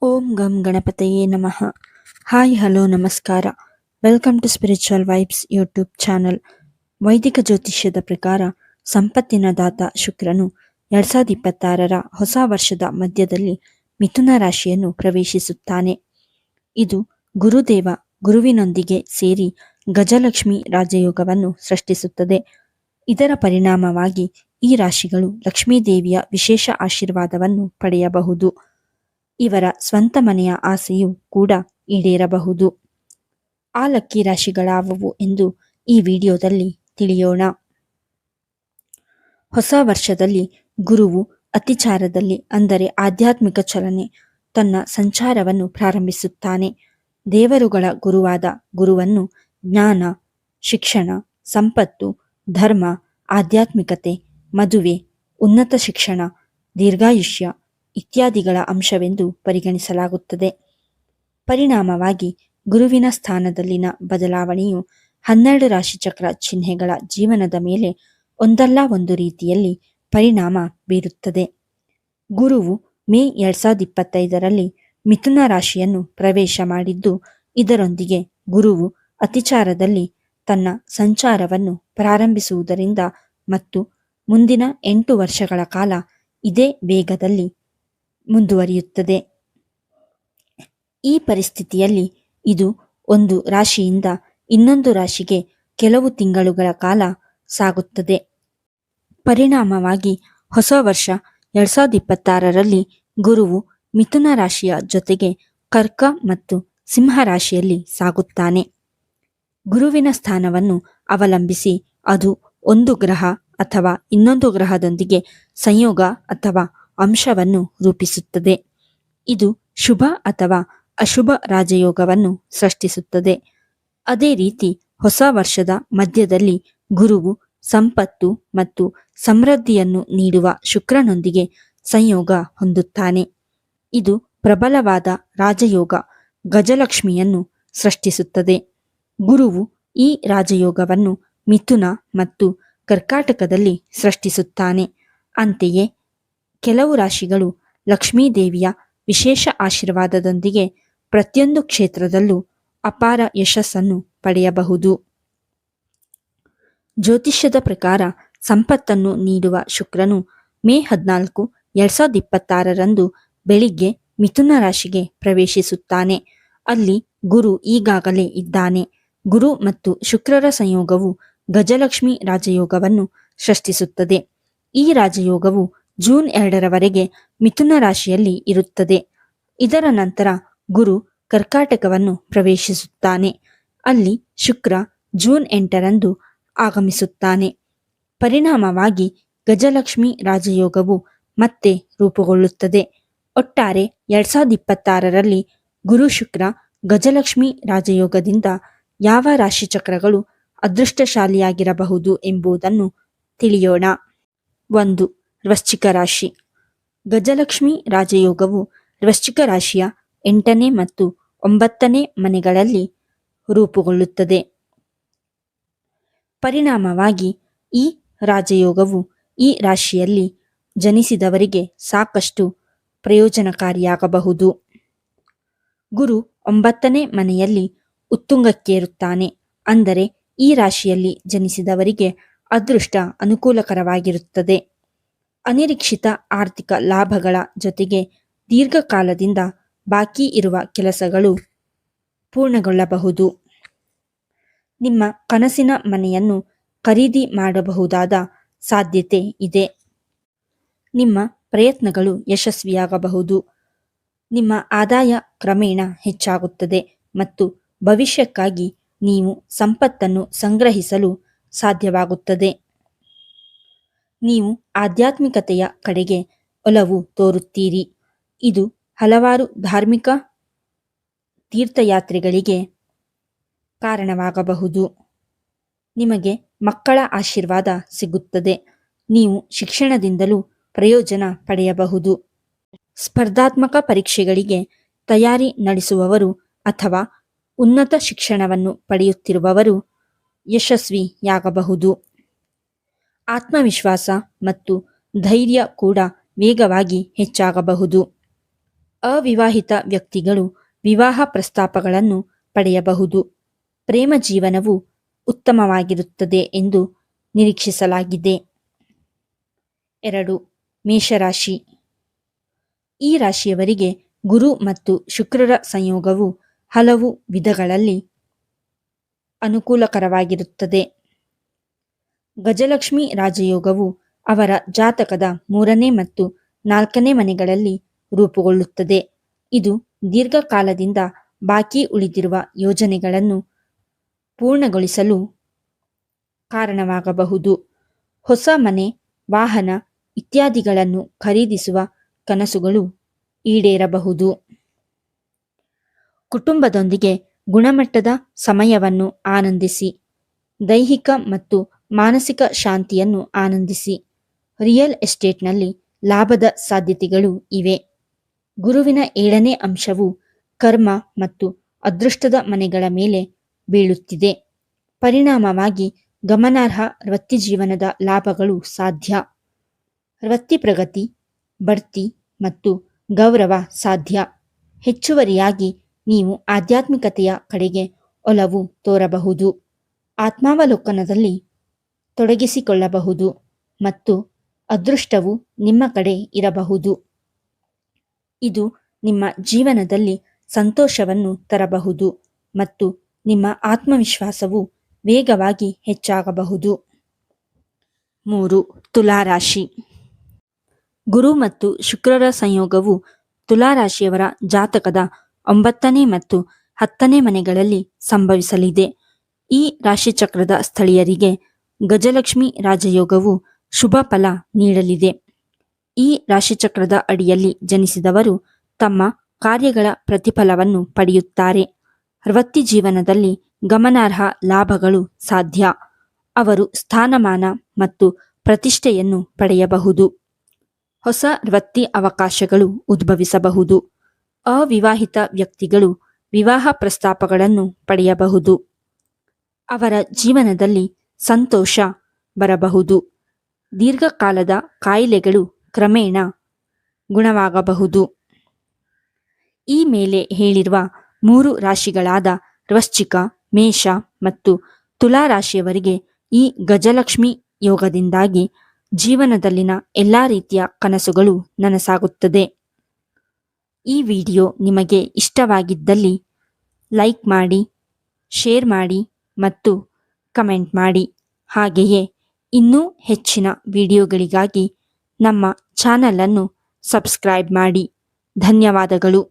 ಓಂ ಗಂ ಗಣಪತಯೇ ನಮಃ. ಹಾಯ್ ಹಲೋ ನಮಸ್ಕಾರ. Welcome to spiritual vibes YouTube channel. ವೈದಿಕ ಜ್ಯೋತಿಷ್ಯದ ಪ್ರಕಾರ ಸಂಪತ್ತಿನ ದಾತ ಶುಕ್ರನು 2026ರ ಹೊಸ ವರ್ಷದ ಮಧ್ಯದಲ್ಲಿ ಮಿಥುನ ರಾಶಿಯನ್ನು ಪ್ರವೇಶಿಸುತ್ತಾನೆ. ಇದು ಗುರುದೇವ ಗುರುವಿನೊಂದಿಗೆ ಸೇರಿ ಗಜಲಕ್ಷ್ಮಿ ರಾಜಯೋಗವನ್ನು ಸೃಷ್ಟಿಸುತ್ತದೆ. ಇದರ ಪರಿಣಾಮವಾಗಿ ಈ ರಾಶಿಗಳು ಲಕ್ಷ್ಮೀದೇವಿಯ ವಿಶೇಷ ಆಶೀರ್ವಾದವನ್ನು ಪಡೆಯಬಹುದು. ಇವರ ಸ್ವಂತ ಮನೆಯ ಆಸೆಯೂ ಕೂಡ ಈಡೇರಬಹುದು. ಆ ಲಕ್ಕಿ ರಾಶಿಗಳಾವುವು ಎಂದು ಈ ವಿಡಿಯೋದಲ್ಲಿ ತಿಳಿಯೋಣ. ಹೊಸ ವರ್ಷದಲ್ಲಿ ಗುರುವು ಅತಿಚಾರದಲ್ಲಿ ಅಂದರೆ ಆಧ್ಯಾತ್ಮಿಕ ಚಲನೆ ತನ್ನ ಸಂಚಾರವನ್ನು ಪ್ರಾರಂಭಿಸುತ್ತಾನೆ. ದೇವರುಗಳ ಗುರುವಾದ ಗುರುವನ್ನು ಜ್ಞಾನ, ಶಿಕ್ಷಣ, ಸಂಪತ್ತು, ಧರ್ಮ, ಆಧ್ಯಾತ್ಮಿಕತೆ, ಮದುವೆ, ಉನ್ನತ ಶಿಕ್ಷಣ, ದೀರ್ಘಾಯುಷ್ಯ ಇತ್ಯಾದಿಗಳ ಅಂಶವೆಂದು ಪರಿಗಣಿಸಲಾಗುತ್ತದೆ. ಪರಿಣಾಮವಾಗಿ ಗುರುವಿನ ಸ್ಥಾನದಲ್ಲಿನ ಬದಲಾವಣೆಯು 12 ರಾಶಿಚಕ್ರ ಚಿಹ್ನೆಗಳ ಜೀವನದ ಮೇಲೆ ಒಂದಲ್ಲ ಒಂದು ರೀತಿಯಲ್ಲಿ ಪರಿಣಾಮ ಬೀರುತ್ತದೆ. ಗುರುವು ಮೇ 2025ರಲ್ಲಿ ಮಿಥುನ ರಾಶಿಯನ್ನು ಪ್ರವೇಶ ಮಾಡಿದ್ದು, ಇದರೊಂದಿಗೆ ಗುರುವು ಅತಿಚಾರದಲ್ಲಿ ತನ್ನ ಸಂಚಾರವನ್ನು ಪ್ರಾರಂಭಿಸುವುದರಿಂದ ಮತ್ತು ಮುಂದಿನ 8 ವರ್ಷಗಳ ಕಾಲ ಇದೇ ವೇಗದಲ್ಲಿ ಮುಂದುವರಿಯುತ್ತದೆ. ಈ ಪರಿಸ್ಥಿತಿಯಲ್ಲಿ ಇದು ಒಂದು ರಾಶಿಯಿಂದ ಇನ್ನೊಂದು ರಾಶಿಗೆ ಕೆಲವು ತಿಂಗಳುಗಳ ಕಾಲ ಸಾಗುತ್ತದೆ. ಪರಿಣಾಮವಾಗಿ ಹೊಸ ವರ್ಷ 2026ರಲ್ಲಿ ಗುರುವು ಮಿಥುನ ರಾಶಿಯ ಜೊತೆಗೆ ಕರ್ಕ ಮತ್ತು ಸಿಂಹ ರಾಶಿಯಲ್ಲಿ ಸಾಗುತ್ತಾನೆ. ಗುರುವಿನ ಸ್ಥಾನವನ್ನು ಅವಲಂಬಿಸಿ ಅದು ಒಂದು ಗ್ರಹ ಅಥವಾ ಇನ್ನೊಂದು ಗ್ರಹದೊಂದಿಗೆ ಸಂಯೋಗ ಅಥವಾ ಅಂಶವನ್ನು ರೂಪಿಸುತ್ತದೆ. ಇದು ಶುಭ ಅಥವಾ ಅಶುಭ ರಾಜಯೋಗವನ್ನು ಸೃಷ್ಟಿಸುತ್ತದೆ. ಅದೇ ರೀತಿ ಹೊಸ ವರ್ಷದ ಮಧ್ಯದಲ್ಲಿ ಗುರುವು ಸಂಪತ್ತು ಮತ್ತು ಸಮೃದ್ಧಿಯನ್ನು ನೀಡುವ ಶುಕ್ರನೊಂದಿಗೆ ಸಂಯೋಗ ಹೊಂದುತ್ತಾನೆ. ಇದು ಪ್ರಬಲವಾದ ರಾಜಯೋಗ ಗಜಲಕ್ಷ್ಮಿಯನ್ನು ಸೃಷ್ಟಿಸುತ್ತದೆ. ಗುರುವು ಈ ರಾಜಯೋಗವನ್ನು ಮಿಥುನ ಮತ್ತು ಕರ್ಕಾಟಕದಲ್ಲಿ ಸೃಷ್ಟಿಸುತ್ತಾನೆ. ಅಂತೆಯೇ ಕೆಲವು ರಾಶಿಗಳು ಲಕ್ಷ್ಮೀದೇವಿಯ ವಿಶೇಷ ಆಶೀರ್ವಾದದೊಂದಿಗೆ ಪ್ರತಿಯೊಂದು ಕ್ಷೇತ್ರದಲ್ಲೂ ಅಪಾರ ಯಶಸ್ಸನ್ನು ಪಡೆಯಬಹುದು. ಜ್ಯೋತಿಷ್ಯದ ಪ್ರಕಾರ ಸಂಪತ್ತನ್ನು ನೀಡುವ ಶುಕ್ರನು ಮೇ 14, 2026ರಂದು ಬೆಳಿಗ್ಗೆ ಮಿಥುನ ರಾಶಿಗೆ ಪ್ರವೇಶಿಸುತ್ತಾನೆ. ಅಲ್ಲಿ ಗುರು ಈಗಾಗಲೇ ಇದ್ದಾನೆ. ಗುರು ಮತ್ತು ಶುಕ್ರರ ಸಂಯೋಗವು ಗಜಲಕ್ಷ್ಮಿ ರಾಜಯೋಗವನ್ನು ಸೃಷ್ಟಿಸುತ್ತದೆ. ಈ ರಾಜಯೋಗವು ಜೂನ್ 2ರವರೆಗೆ ಮಿಥುನ ರಾಶಿಯಲ್ಲಿ ಇರುತ್ತದೆ. ಇದರ ನಂತರ ಗುರು ಕರ್ಕಾಟಕವನ್ನು ಪ್ರವೇಶಿಸುತ್ತಾನೆ. ಅಲ್ಲಿ ಶುಕ್ರ ಜೂನ್ 8ರಂದು ಆಗಮಿಸುತ್ತಾನೆ. ಪರಿಣಾಮವಾಗಿ ಗಜಲಕ್ಷ್ಮಿ ರಾಜಯೋಗವು ಮತ್ತೆ ರೂಪುಗೊಳ್ಳುತ್ತದೆ. ಒಟ್ಟಾರೆ 2026ರಲ್ಲಿ ಗುರು ಶುಕ್ರ ಗಜಲಕ್ಷ್ಮಿ ರಾಜಯೋಗದಿಂದ ಯಾವ ರಾಶಿಚಕ್ರಗಳು ಅದೃಷ್ಟಶಾಲಿಯಾಗಿರಬಹುದು ಎಂಬುದನ್ನು ತಿಳಿಯೋಣ. 1. ವೃಶ್ಚಿಕ ರಾಶಿ. ಗಜಲಕ್ಷ್ಮಿ ರಾಜಯೋಗವು ವೃಶ್ಚಿಕ ರಾಶಿಯ 8ನೇ ಮತ್ತು 9ನೇ ಮನೆಗಳಲ್ಲಿ ರೂಪುಗೊಳ್ಳುತ್ತದೆ. ಪರಿಣಾಮವಾಗಿ ಈ ರಾಜಯೋಗವು ಈ ರಾಶಿಯಲ್ಲಿ ಜನಿಸಿದವರಿಗೆ ಸಾಕಷ್ಟು ಪ್ರಯೋಜನಕಾರಿಯಾಗಬಹುದು. ಗುರು 9ನೇ ಮನೆಯಲ್ಲಿ ಉತ್ತುಂಗಕ್ಕೇರುತ್ತಾನೆ. ಅಂದರೆ ಈ ರಾಶಿಯಲ್ಲಿ ಜನಿಸಿದವರಿಗೆ ಅದೃಷ್ಟ ಅನುಕೂಲಕರವಾಗಿರುತ್ತದೆ. ಅನಿರೀಕ್ಷಿತ ಆರ್ಥಿಕ ಲಾಭಗಳ ಜೊತೆಗೆ ದೀರ್ಘಕಾಲದಿಂದ ಬಾಕಿ ಇರುವ ಕೆಲಸಗಳು ಪೂರ್ಣಗೊಳ್ಳಬಹುದು. ನಿಮ್ಮ ಕನಸಿನ ಮನೆಯನ್ನು ಖರೀದಿ ಮಾಡಬಹುದಾದ ಸಾಧ್ಯತೆ ಇದೆ. ನಿಮ್ಮ ಪ್ರಯತ್ನಗಳು ಯಶಸ್ವಿಯಾಗಬಹುದು. ನಿಮ್ಮ ಆದಾಯ ಕ್ರಮೇಣ ಹೆಚ್ಚಾಗುತ್ತದೆ ಮತ್ತು ಭವಿಷ್ಯಕ್ಕಾಗಿ ನೀವು ಸಂಪತ್ತನ್ನು ಸಂಗ್ರಹಿಸಲು ಸಾಧ್ಯವಾಗುತ್ತದೆ. ನೀವು ಆಧ್ಯಾತ್ಮಿಕತೆಯ ಕಡೆಗೆ ಒಲವು ತೋರುತ್ತೀರಿ. ಇದು ಹಲವಾರು ಧಾರ್ಮಿಕ ತೀರ್ಥಯಾತ್ರೆಗಳಿಗೆ ಕಾರಣವಾಗಬಹುದು. ನಿಮಗೆ ಮಕ್ಕಳ ಆಶೀರ್ವಾದ ಸಿಗುತ್ತದೆ. ನೀವು ಶಿಕ್ಷಣದಿಂದಲೂ ಪ್ರಯೋಜನ ಪಡೆಯಬಹುದು. ಸ್ಪರ್ಧಾತ್ಮಕ ಪರೀಕ್ಷೆಗಳಿಗೆ ತಯಾರಿ ನಡೆಸುವವರು ಅಥವಾ ಉನ್ನತ ಶಿಕ್ಷಣವನ್ನು ಪಡೆಯುತ್ತಿರುವವರು ಯಶಸ್ವಿಯಾಗಬಹುದು. ಆತ್ಮವಿಶ್ವಾಸ ಮತ್ತು ಧೈರ್ಯ ಕೂಡ ವೇಗವಾಗಿ ಹೆಚ್ಚಾಗಬಹುದು. ಅವಿವಾಹಿತ ವ್ಯಕ್ತಿಗಳು ವಿವಾಹ ಪ್ರಸ್ತಾಪಗಳನ್ನು ಪಡೆಯಬಹುದು. ಪ್ರೇಮ ಜೀವನವು ಉತ್ತಮವಾಗಿರುತ್ತದೆ ಎಂದು ನಿರೀಕ್ಷಿಸಲಾಗಿದೆ. 2. ಮೇಷರಾಶಿ. ಈ ರಾಶಿಯವರಿಗೆ ಗುರು ಮತ್ತು ಶುಕ್ರರ ಸಂಯೋಗವು ಹಲವು ವಿಧಗಳಲ್ಲಿ ಅನುಕೂಲಕರವಾಗಿರುತ್ತದೆ. ಗಜಲಕ್ಷ್ಮಿ ರಾಜಯೋಗವು ಅವರ ಜಾತಕದ 3ನೇ ಮತ್ತು 4ನೇ ಮನೆಗಳಲ್ಲಿ ರೂಪುಗೊಳ್ಳುತ್ತದೆ. ಇದು ದೀರ್ಘಕಾಲದಿಂದ ಬಾಕಿ ಉಳಿದಿರುವ ಯೋಜನೆಗಳನ್ನು ಪೂರ್ಣಗೊಳಿಸಲು ಕಾರಣವಾಗಬಹುದು. ಹೊಸ ಮನೆ, ವಾಹನ ಇತ್ಯಾದಿಗಳನ್ನು ಖರೀದಿಸುವ ಕನಸುಗಳು ಈಡೇರಬಹುದು. ಕುಟುಂಬದೊಂದಿಗೆ ಗುಣಮಟ್ಟದ ಸಮಯವನ್ನು ಆನಂದಿಸಿ. ದೈಹಿಕ ಮತ್ತು ಮಾನಸಿಕ ಶಾಂತಿಯನ್ನು ಆನಂದಿಸಿ. ರಿಯಲ್ ಎಸ್ಟೇಟ್ನಲ್ಲಿ ಲಾಭದ ಸಾಧ್ಯತೆಗಳು ಇವೆ. ಗುರುವಿನ 7ನೇ ಅಂಶವು ಕರ್ಮ ಮತ್ತು ಅದೃಷ್ಟದ ಮನೆಗಳ ಮೇಲೆ ಬೀಳುತ್ತಿದೆ. ಪರಿಣಾಮವಾಗಿ ಗಮನಾರ್ಹ ವೃತ್ತಿಜೀವನದ ಲಾಭಗಳು ಸಾಧ್ಯ. ವೃತ್ತಿ ಪ್ರಗತಿ, ಬಡ್ತಿ ಮತ್ತು ಗೌರವ ಸಾಧ್ಯ. ಹೆಚ್ಚುವರಿಯಾಗಿ ನೀವು ಆಧ್ಯಾತ್ಮಿಕತೆಯ ಕಡೆಗೆ ಒಲವು ತೋರಬಹುದು, ಆತ್ಮಾವಲೋಕನದಲ್ಲಿ ತೊಡಗಿಸಿಕೊಳ್ಳಬಹುದು ಮತ್ತು ಅದೃಷ್ಟವು ನಿಮ್ಮ ಕಡೆ ಇರಬಹುದು. ಇದು ನಿಮ್ಮ ಜೀವನದಲ್ಲಿ ಸಂತೋಷವನ್ನು ತರಬಹುದು ಮತ್ತು ನಿಮ್ಮ ಆತ್ಮವಿಶ್ವಾಸವು ವೇಗವಾಗಿ ಹೆಚ್ಚಾಗಬಹುದು. 3. ತುಲಾರಾಶಿ. ಗುರು ಮತ್ತು ಶುಕ್ರರ ಸಂಯೋಗವು ತುಲಾರಾಶಿಯವರ ಜಾತಕದ 9ನೇ ಮತ್ತು 10ನೇ ಮನೆಗಳಲ್ಲಿ ಸಂಭವಿಸಲಿದೆ. ಈ ರಾಶಿಚಕ್ರದ ಸ್ಥಳೀಯರಿಗೆ ಗಜಲಕ್ಷ್ಮಿ ರಾಜಯೋಗವು ಶುಭ ಫಲ ನೀಡಲಿದೆ. ಈ ರಾಶಿಚಕ್ರದ ಅಡಿಯಲ್ಲಿ ಜನಿಸಿದವರು ತಮ್ಮ ಕಾರ್ಯಗಳ ಪ್ರತಿಫಲವನ್ನು ಪಡೆಯುತ್ತಾರೆ. ವೃತ್ತಿ ಜೀವನದಲ್ಲಿ ಗಮನಾರ್ಹ ಲಾಭಗಳು ಸಾಧ್ಯ. ಅವರು ಸ್ಥಾನಮಾನ ಮತ್ತು ಪ್ರತಿಷ್ಠೆಯನ್ನು ಪಡೆಯಬಹುದು. ಹೊಸ ವೃತ್ತಿ ಅವಕಾಶಗಳು ಉದ್ಭವಿಸಬಹುದು. ಅವಿವಾಹಿತ ವ್ಯಕ್ತಿಗಳು ವಿವಾಹ ಪ್ರಸ್ತಾಪಗಳನ್ನು ಪಡೆಯಬಹುದು. ಅವರ ಜೀವನದಲ್ಲಿ ಸಂತೋಷ ಬರಬಹುದು. ದೀರ್ಘಕಾಲದ ಕಾಯಿಲೆಗಳು ಕ್ರಮೇಣ ಗುಣವಾಗಬಹುದು. ಈ ಮೇಲೆ ಹೇಳಿರುವ 3 ರಾಶಿಗಳಾದ ವೃಶ್ಚಿಕ, ಮೇಷ ಮತ್ತು ತುಲಾ ರಾಶಿಯವರಿಗೆ ಈ ಗಜಲಕ್ಷ್ಮಿ ಯೋಗದಿಂದಾಗಿ ಜೀವನದಲ್ಲಿನ ಎಲ್ಲ ರೀತಿಯ ಕನಸುಗಳು ನನಸಾಗುತ್ತದೆ. ಈ ವಿಡಿಯೋ ನಿಮಗೆ ಇಷ್ಟವಾಗಿದ್ದಲ್ಲಿ ಲೈಕ್ ಮಾಡಿ, ಶೇರ್ ಮಾಡಿ ಮತ್ತು ಕಮೆಂಟ್ ಮಾಡಿ. ಹಾಗೆಯೇ ಇನ್ನೂ ಹೆಚ್ಚಿನ ವಿಡಿಯೋಗಳಿಗಾಗಿ ನಮ್ಮ ಚಾನಲನ್ನು ಸಬ್ಸ್ಕ್ರೈಬ್ ಮಾಡಿ. ಧನ್ಯವಾದಗಳು.